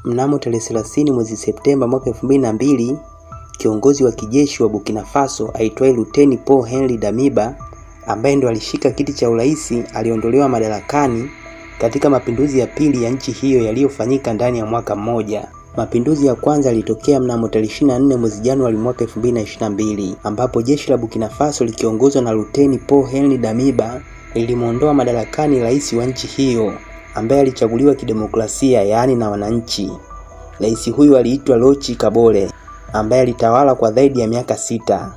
Mnamo tarehe 30 mwezi Septemba mwaka 2002, kiongozi wa kijeshi wa Burkina Faso aitwaye Luteni Paul Henri Damiba, ambaye ndo alishika kiti cha urais, aliondolewa madarakani katika mapinduzi ya pili ya nchi hiyo yaliyofanyika ndani ya mwaka mmoja. Mapinduzi ya kwanza yalitokea mnamo tarehe 24 mwezi Januari mwaka 2022, ambapo jeshi la Burkina Faso likiongozwa na Luteni Paul Henri Damiba lilimuondoa madarakani rais wa nchi hiyo ambaye alichaguliwa kidemokrasia, yaani na wananchi. Rais huyu aliitwa Roch Kabore, ambaye alitawala kwa zaidi ya miaka 6.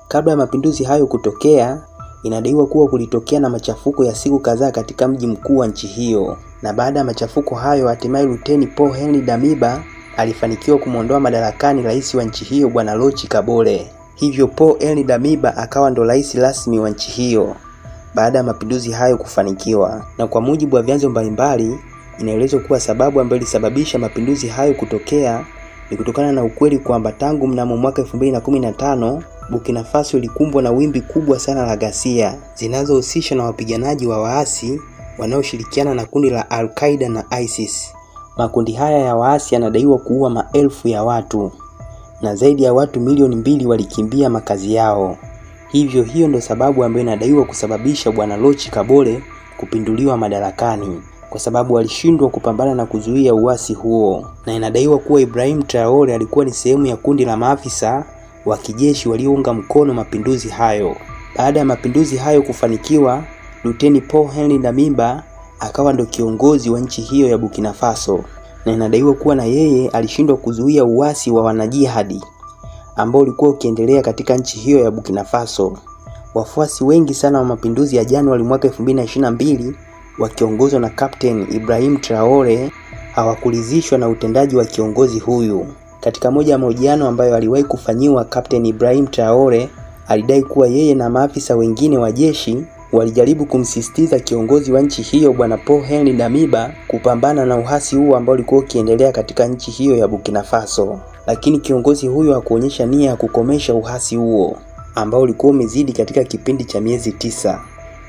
Kabla ya mapinduzi hayo kutokea, inadaiwa kuwa kulitokea na machafuko ya siku kadhaa katika mji mkuu wa nchi hiyo, na baada ya machafuko hayo hatimaye Luteni Paul Henri Damiba alifanikiwa kumuondoa madarakani rais wa nchi hiyo bwana Roch Kabore. Hivyo Paul Henri Damiba akawa ndo rais rasmi wa nchi hiyo baada ya mapinduzi hayo kufanikiwa. Na kwa mujibu wa vyanzo mbalimbali, inaelezwa kuwa sababu ambayo ilisababisha mapinduzi hayo kutokea ni kutokana na ukweli kwamba tangu mnamo mwaka 2015 Burkina Faso ilikumbwa na wimbi kubwa sana la ghasia zinazohusishwa na wapiganaji wa waasi wanaoshirikiana na kundi la Al-Qaeda na ISIS. Makundi haya ya waasi yanadaiwa kuua maelfu ya watu na zaidi ya watu milioni 2 walikimbia makazi yao. Hivyo hiyo ndo sababu ambayo inadaiwa kusababisha bwana Roch Kabore kupinduliwa madarakani, kwa sababu walishindwa kupambana na kuzuia uasi huo. Na inadaiwa kuwa Ibrahim Traore alikuwa ni sehemu ya kundi la maafisa wa kijeshi waliounga mkono mapinduzi hayo. Baada ya mapinduzi hayo kufanikiwa, Luteni Paul Henri Damiba akawa ndo kiongozi wa nchi hiyo ya Burkina Faso, na inadaiwa kuwa na yeye alishindwa kuzuia uasi wa wanajihadi ambao ulikuwa ukiendelea katika nchi hiyo ya Burkina Faso. Wafuasi wengi sana wa mapinduzi ya Januari mwaka 2022 wakiongozwa na Captain Ibrahim Traore hawakuridhishwa na utendaji wa kiongozi huyu. Katika moja ya mahojiano ambayo aliwahi kufanyiwa, Captain Ibrahim Traore alidai kuwa yeye na maafisa wengine wa jeshi walijaribu kumsisitiza kiongozi wa nchi hiyo bwana Paul Henri Damiba kupambana na uhasi huo ambao ulikuwa ukiendelea katika nchi hiyo ya Burkina Faso, lakini kiongozi huyo hakuonyesha nia ya kukomesha uhasi huo ambao ulikuwa umezidi katika kipindi cha miezi 9.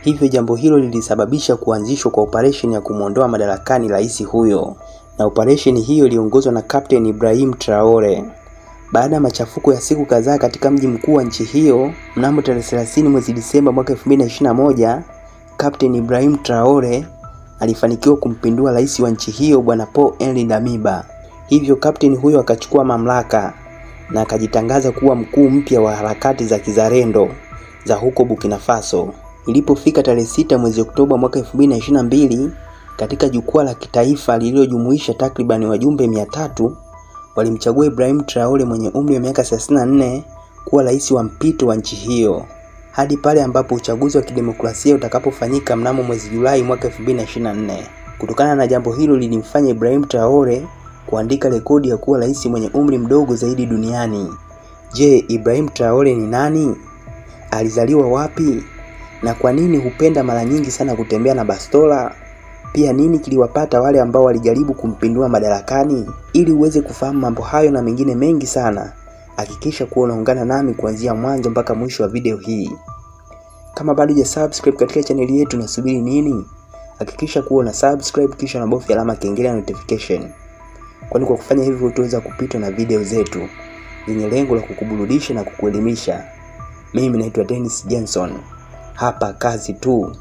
Hivyo jambo hilo lilisababisha kuanzishwa kwa operation ya kumuondoa madarakani rais huyo, na operation hiyo iliongozwa na Captain Ibrahim Traore. Baada ya machafuko ya siku kadhaa katika mji mkuu wa nchi hiyo, mnamo tarehe 30 mwezi Disemba mwaka 2021, Captain Ibrahim Traore alifanikiwa kumpindua rais wa nchi hiyo bwana Paul Henri Damiba. Hivyo captain huyo akachukua mamlaka na akajitangaza kuwa mkuu mpya wa harakati za kizalendo za huko Burkina Faso. Ilipofika tarehe 6 mwezi Oktoba mwaka 2022, katika jukwaa la kitaifa lililojumuisha takriban wajumbe 300, walimchagua Ibrahim Traore mwenye umri wa miaka 34 kuwa rais wa mpito wa nchi hiyo, hadi pale ambapo uchaguzi wa kidemokrasia utakapofanyika mnamo mwezi Julai mwaka 2024. Kutokana na jambo hilo lilimfanya Ibrahim Traore kuandika rekodi ya kuwa rais mwenye umri mdogo zaidi duniani. Je, Ibrahim Traore ni nani? Alizaliwa wapi? Na kwa nini hupenda mara nyingi sana kutembea na bastola? Pia nini kiliwapata wale ambao walijaribu kumpindua madarakani? Ili uweze kufahamu mambo hayo na mengine mengi sana, hakikisha kuwa unaungana nami kuanzia mwanzo mpaka mwisho wa video hii. Kama bado hujasubscribe katika channel yetu, unasubiri nini? Hakikisha kuwa una subscribe kisha unabofya alama kengele ya notification, kwani kwa kufanya hivyo utaweza kupitwa na video zetu zenye lengo la kukuburudisha na kukuelimisha. Mimi naitwa Dennis Jenson, hapa kazi tu.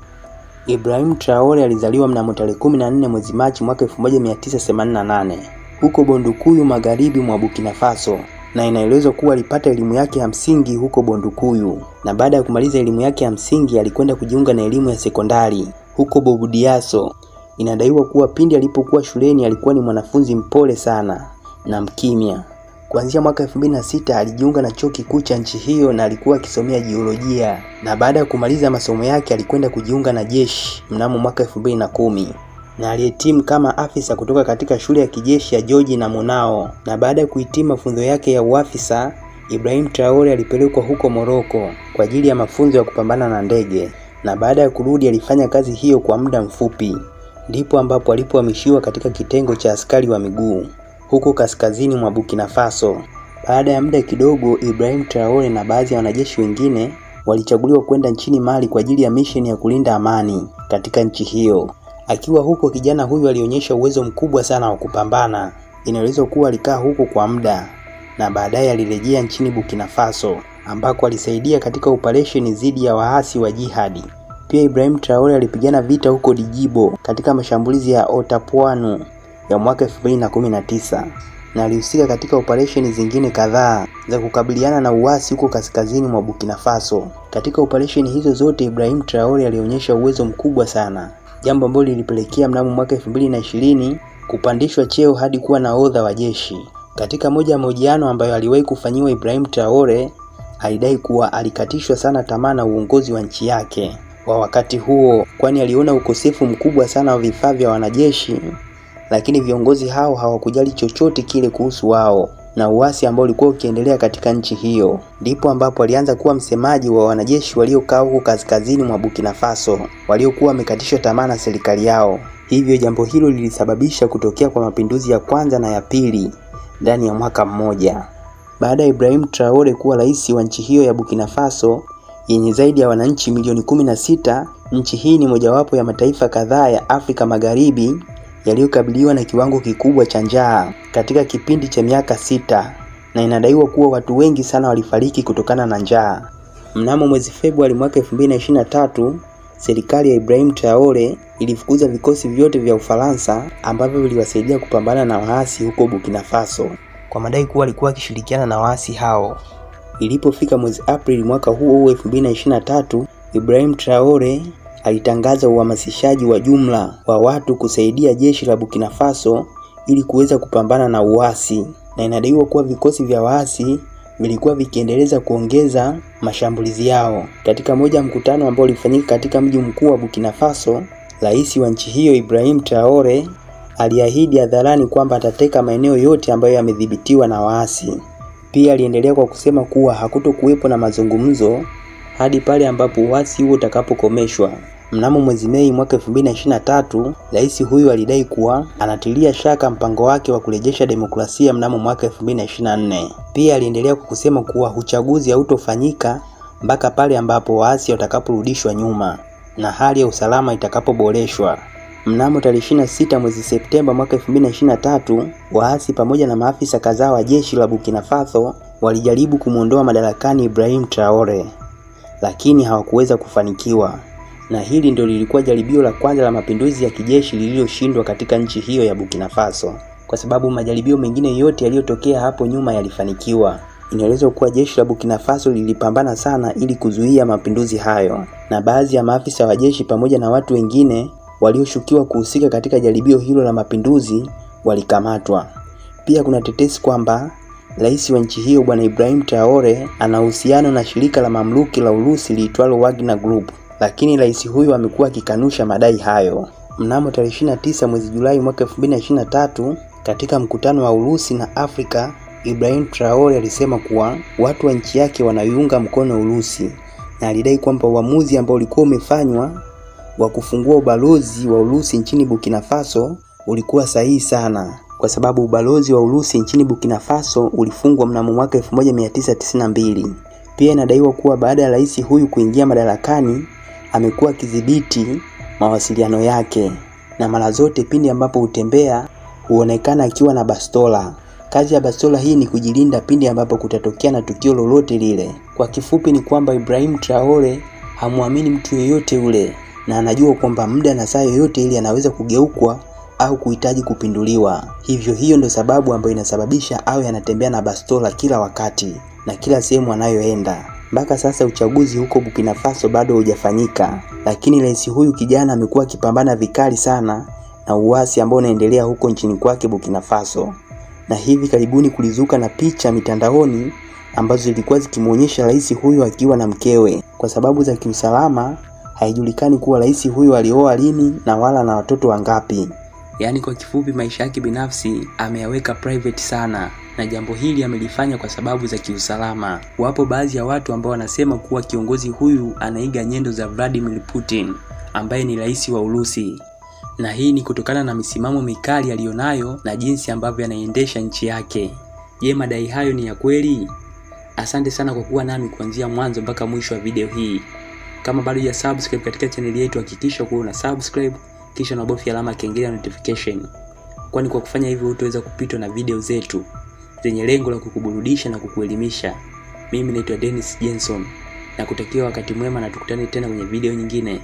Ibrahim Traore alizaliwa mnamo tarehe 14 mwezi Machi mwaka 1988 huko Bondukuyu, magharibi mwa Burkina Faso, na inaelezwa kuwa alipata elimu yake ya msingi huko Bondukuyu, na baada ya kumaliza elimu yake ya msingi alikwenda kujiunga na elimu ya sekondari huko Bobudiaso. Inadaiwa kuwa pindi alipokuwa shuleni alikuwa ni mwanafunzi mpole sana na mkimya. Kuanzia mwaka 2006 alijiunga na chuo kikuu cha nchi hiyo na alikuwa akisomea jiolojia, na baada ya kumaliza masomo yake alikwenda kujiunga na jeshi mnamo mwaka 2010, na alihitimu kama afisa kutoka katika shule ya kijeshi ya George na Monao. Na baada ya kuhitimu mafunzo yake ya uafisa, Ibrahim Traore alipelekwa huko Morocco kwa ajili ya mafunzo ya kupambana na ndege, na baada ya kurudi alifanya kazi hiyo kwa muda mfupi, ndipo ambapo alipohamishiwa katika kitengo cha askari wa miguu huko kaskazini mwa Burkina Faso. Baada ya muda kidogo, Ibrahim Traore na baadhi ya wanajeshi wengine walichaguliwa kwenda nchini Mali kwa ajili ya mission ya kulinda amani katika nchi hiyo. Akiwa huko, kijana huyu alionyesha uwezo mkubwa sana wa kupambana. Inaelezwa kuwa alikaa huko kwa muda na baadaye alirejea nchini Burkina Faso ambako alisaidia katika operesheni dhidi ya waasi wa jihadi. Pia Ibrahim Traore alipigana vita huko Djibo katika mashambulizi ya Otapouano ya mwaka 2019 na alihusika katika operesheni zingine kadhaa za kukabiliana na uasi huko kaskazini mwa Burkina Faso. Katika operesheni hizo zote Ibrahim Traore alionyesha uwezo mkubwa sana, jambo ambalo lilipelekea mnamo mwaka 2020 kupandishwa cheo hadi kuwa nahodha wa jeshi. Katika moja ya mahojiano ambayo aliwahi kufanyiwa, Ibrahim Traore alidai kuwa alikatishwa sana tamaa na uongozi wa nchi yake wa wakati huo, kwani aliona ukosefu mkubwa sana wa vifaa vya wanajeshi, lakini viongozi hao hawakujali chochote kile kuhusu wao na uasi ambao ulikuwa ukiendelea katika nchi hiyo. Ndipo ambapo alianza kuwa msemaji wa wanajeshi waliokaa huko kaskazini mwa Burkina Faso waliokuwa wamekatishwa tamaa na serikali yao. Hivyo jambo hilo lilisababisha kutokea kwa mapinduzi ya kwanza na ya pili ndani ya mwaka mmoja. Baada ya Ibrahim Traore kuwa rais wa nchi hiyo ya Burkina Faso yenye zaidi ya wananchi milioni 16, nchi hii ni mojawapo ya mataifa kadhaa ya Afrika Magharibi yaliyokabiliwa na kiwango kikubwa cha njaa katika kipindi cha miaka 6, na inadaiwa kuwa watu wengi sana walifariki kutokana na njaa. Mnamo mwezi Februari mwaka 2023, serikali ya Ibrahim Traore ilifukuza vikosi vyote vya Ufaransa ambavyo viliwasaidia kupambana na waasi huko Burkina Faso kwa madai kuwa alikuwa akishirikiana na waasi hao. Ilipofika mwezi Aprili mwaka huo 2023, Ibrahim Traore alitangaza uhamasishaji wa jumla wa watu kusaidia jeshi la Burkina Faso ili kuweza kupambana na uasi, na inadaiwa kuwa vikosi vya waasi vilikuwa vikiendeleza kuongeza mashambulizi yao. Katika moja mkutano ambao ulifanyika katika mji mkuu wa Burkina Faso, rais wa nchi hiyo Ibrahim Traore aliahidi hadharani kwamba atateka maeneo yote ambayo yamedhibitiwa na waasi. Pia aliendelea kwa kusema kuwa hakutokuwepo na mazungumzo hadi pale ambapo uasi huo utakapokomeshwa. Mnamo mwezi Mei mwaka 2023, rais huyu alidai kuwa anatilia shaka mpango wake wa kurejesha demokrasia mnamo mwaka 2024. Pia aliendelea kwa kusema kuwa uchaguzi hautofanyika mpaka pale ambapo waasi watakaporudishwa nyuma na hali ya usalama itakapoboreshwa. Mnamo tarehe 26 mwezi Septemba mwaka 2023, waasi pamoja na maafisa kadhaa wa jeshi la Burkina Faso walijaribu kumuondoa madarakani Ibrahim Traore, lakini hawakuweza kufanikiwa. Na hili ndio lilikuwa jaribio la kwanza la mapinduzi ya kijeshi lililoshindwa katika nchi hiyo ya Burkina Faso, kwa sababu majaribio mengine yote yaliyotokea hapo nyuma yalifanikiwa. Inaelezwa kuwa jeshi la Burkina Faso lilipambana sana ili kuzuia mapinduzi hayo, na baadhi ya maafisa wa jeshi pamoja na watu wengine walioshukiwa kuhusika katika jaribio hilo la mapinduzi walikamatwa. Pia kuna tetesi kwamba rais wa nchi hiyo bwana Ibrahim Traore ana uhusiano na shirika la mamluki la Urusi liitwalo Wagner Group, lakini rais huyu amekuwa akikanusha madai hayo. Mnamo tarehe 29 mwezi Julai mwaka 2023, katika mkutano wa Urusi na Afrika, Ibrahim Traore alisema kuwa watu wa nchi yake wanaiunga mkono Urusi, na alidai kwamba uamuzi ambao ulikuwa umefanywa wa kufungua ubalozi wa Urusi nchini Burkina Faso ulikuwa sahihi sana, kwa sababu ubalozi wa Urusi nchini Burkina Faso ulifungwa mnamo mwaka 1992. Pia inadaiwa kuwa baada ya rais huyu kuingia madarakani amekuwa akidhibiti mawasiliano yake, na mara zote pindi ambapo hutembea huonekana akiwa na bastola. Kazi ya bastola hii ni kujilinda pindi ambapo kutatokea na tukio lolote lile. Kwa kifupi ni kwamba Ibrahim Traore hamuamini mtu yeyote ule, na anajua kwamba muda na saa yoyote ile anaweza kugeukwa au kuhitaji kupinduliwa. Hivyo hiyo ndio sababu ambayo inasababisha awe anatembea na bastola kila wakati na kila sehemu anayoenda. Mpaka sasa uchaguzi huko Burkina Faso bado hujafanyika, lakini rais huyu kijana amekuwa akipambana vikali sana na uasi ambao unaendelea huko nchini kwake Burkina Faso. Na hivi karibuni kulizuka na picha mitandaoni ambazo zilikuwa zikimuonyesha rais huyu akiwa na mkewe. Kwa sababu za kiusalama haijulikani kuwa rais huyu alioa lini na wala na watoto wangapi. Yaani kwa kifupi maisha yake binafsi ameyaweka private sana, na jambo hili amelifanya kwa sababu za kiusalama. Wapo baadhi ya watu ambao wanasema kuwa kiongozi huyu anaiga nyendo za Vladimir Putin ambaye ni rais wa Urusi, na hii ni kutokana na misimamo mikali aliyonayo na jinsi ambavyo anaendesha nchi yake. Je, madai hayo ni ya kweli? Asante sana kwa kuwa nami kuanzia mwanzo mpaka mwisho wa video hii. Kama bado hujasubscribe katika channel yetu, hakikisha kuwa una subscribe kisha unabofya alama ya kengele ya notification. kwani kwa kufanya hivyo utaweza kupitwa na video zetu zenye lengo la kukuburudisha na kukuelimisha. Mimi naitwa Dennis Jenson na kutakia wakati mwema, na tukutane tena kwenye video nyingine.